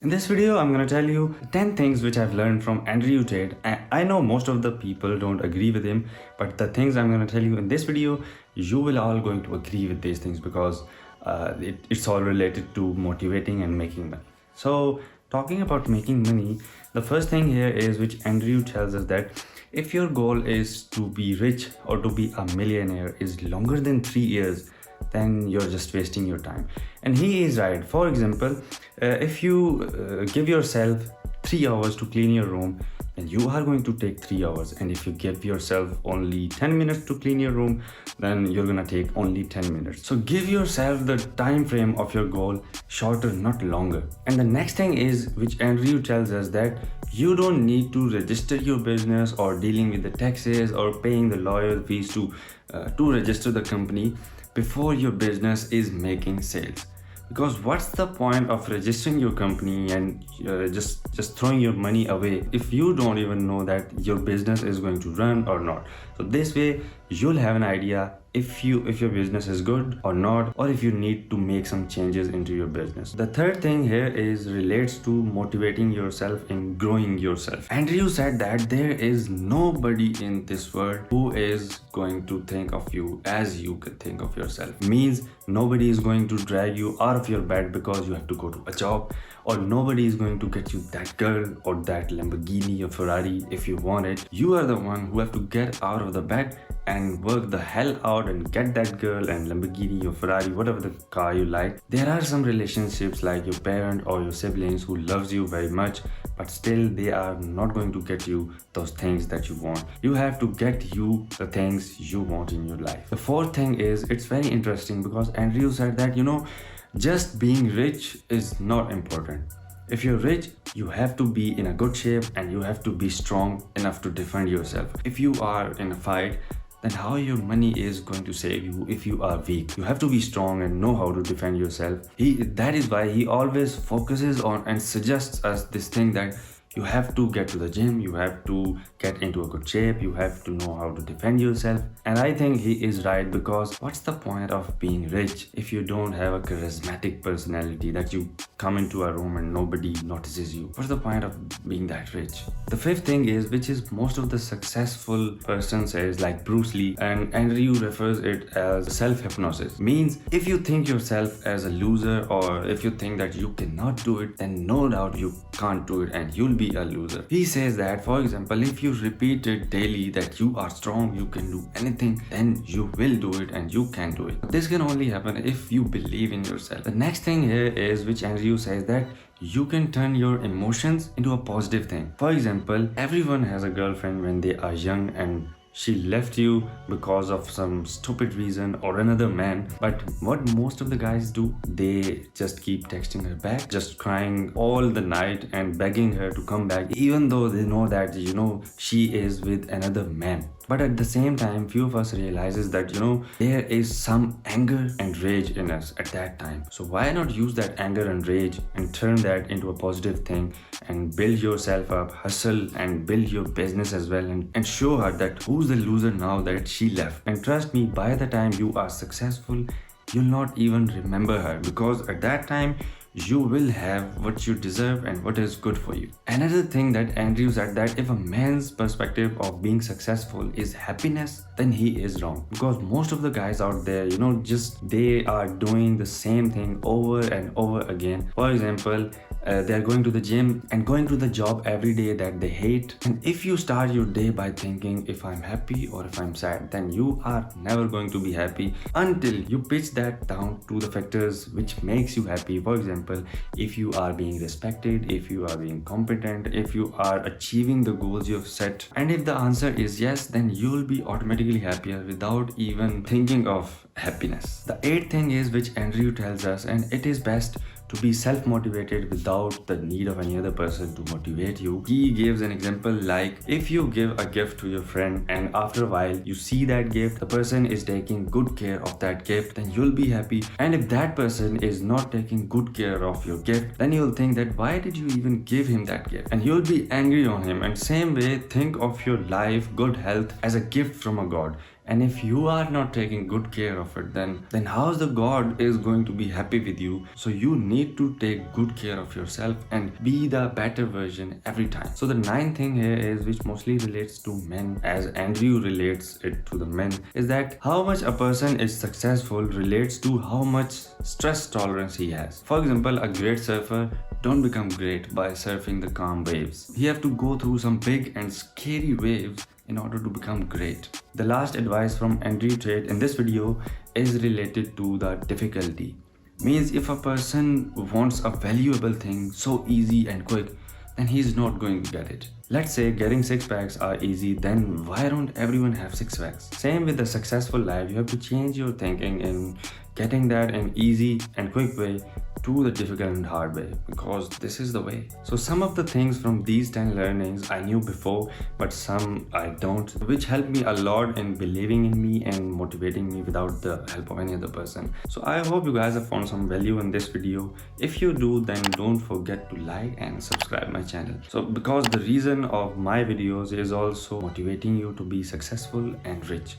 In this video, I'm going to tell you 10 things which I've learned from Andrew Tate. And I know most of the people don't agree with him, but the things I'm going to tell you in this video, you will all going to agree with these things because it's all related to motivating and making money. So talking about making money, the first thing here is which Andrew tells us that if your goal is to be rich or to be a millionaire is longer than 3 years, then you're just wasting your time. And he is right. For example, if you give yourself 3 hours to clean your room, then you are going to take 3 hours. And if you give yourself only 10 minutes to clean your room, then you're gonna take only 10 minutes. So give yourself the time frame of your goal shorter, not longer. And the next thing is, which Andrew tells us, that you don't need to register your business or dealing with the taxes or paying the lawyer fees to register the company before your business is making sales. Because what's the point of registering your company and just throwing your money away if you don't even know that your business is going to run or not? So this way you'll have an idea if your business is good or not, or if you need to make some changes into your business. The third thing here is relates to motivating yourself and growing yourself. Andrew said that there is nobody in this world who is going to think of you as you could think of yourself. Means nobody is going to drag you out of your bed because you have to go to a job, or nobody is going to get you that girl or that Lamborghini or Ferrari if you want it. You are the one who have to get out of the bed and work the hell out and get that girl and Lamborghini or Ferrari, whatever the car you like. There are some relationships like your parent or your siblings who loves you very much, but still they are not going to get you those things that you want. You have to get you the things you want in your life. The fourth thing is, it's very interesting because Andrew said that, just being rich is not important. If you're rich, you have to be in a good shape and you have to be strong enough to defend yourself. If you are in a fight, then how your money is going to save you if you are weak? You have to be strong and know how to defend yourself. That is why he always focuses on and suggests us this thing that you have to get to the gym, you have to get into a good shape, you have to know how to defend yourself. And I think he is right, because what's the point of being rich if you don't have a charismatic personality that you come into a room and nobody notices you? What's the point of being that rich? The fifth thing is, which is most of the successful person says, like Bruce Lee, and Andrew refers it as self-hypnosis. Means if you think yourself as a loser, or if you think that you cannot do it, then no doubt you can't do it and you'll be a loser. He says that, for example, if you repeat it daily that you are strong, you can do anything, then you will do it and you can do it. This can only happen if you believe in yourself. The next thing here is, which Andrew says, that you can turn your emotions into a positive thing. For example, everyone has a girlfriend when they are young and she left you because of some stupid reason or another man. But what most of the guys do, they just keep texting her back, just crying all the night and begging her to come back, even though they know that, she is with another man. But at the same time, few of us realizes that, there is some anger and rage in us at that time. So why not use that anger and rage and turn that into a positive thing and build yourself up, hustle and build your business as well, and show her that who's the loser now that she left. And trust me, by the time you are successful, you'll not even remember her, because at that time you will have what you deserve and what is good for you. Another thing that Andrew said, that if a man's perspective of being successful is happiness, then he is wrong. Because most of the guys out there, just they are doing the same thing over and over again. For example, they're going to the gym and going to the job every day that they hate. And if you start your day by thinking, if I'm happy or if I'm sad, then you are never going to be happy until you pitch that down to the factors which makes you happy. For example, if you are being respected, if you are being competent, if you are achieving the goals you have set. And if the answer is yes, then you'll be automatically happier without even thinking of happiness. The eighth thing is, which Andrew tells us, and it is best to be self-motivated without the need of any other person to motivate you. He gives an example like, if you give a gift to your friend and after a while you see that gift, the person is taking good care of that gift, then you'll be happy. And if that person is not taking good care of your gift, then you'll think that why did you even give him that gift? And you'll be angry on him. And same way, think of your life, good health as a gift from a god. And if you are not taking good care of it, then how's the God is going to be happy with you? So you need to take good care of yourself and be the better version every time. So the ninth thing here is, which mostly relates to men, as Andrew relates it to the men, is that how much a person is successful relates to how much stress tolerance he has. For example, a great surfer don't become great by surfing the calm waves. He have to go through some big and scary waves in order to become great. The last advice from Andrew Tate in this video is related to the difficulty. Means if a person wants a valuable thing so easy and quick, then he's not going to get it. Let's say getting six packs are easy, then why don't everyone have six packs? Same with the successful life, you have to change your thinking in getting that in easy and quick way to the difficult and hard way, because this is the way. So some of the things from these 10 learnings I knew before, but some I don't, which helped me a lot in believing in me and motivating me without the help of any other person. So I hope you guys have found some value in this video. If you do, then don't forget to like and subscribe my channel. So because the reason of my videos is also motivating you to be successful and rich.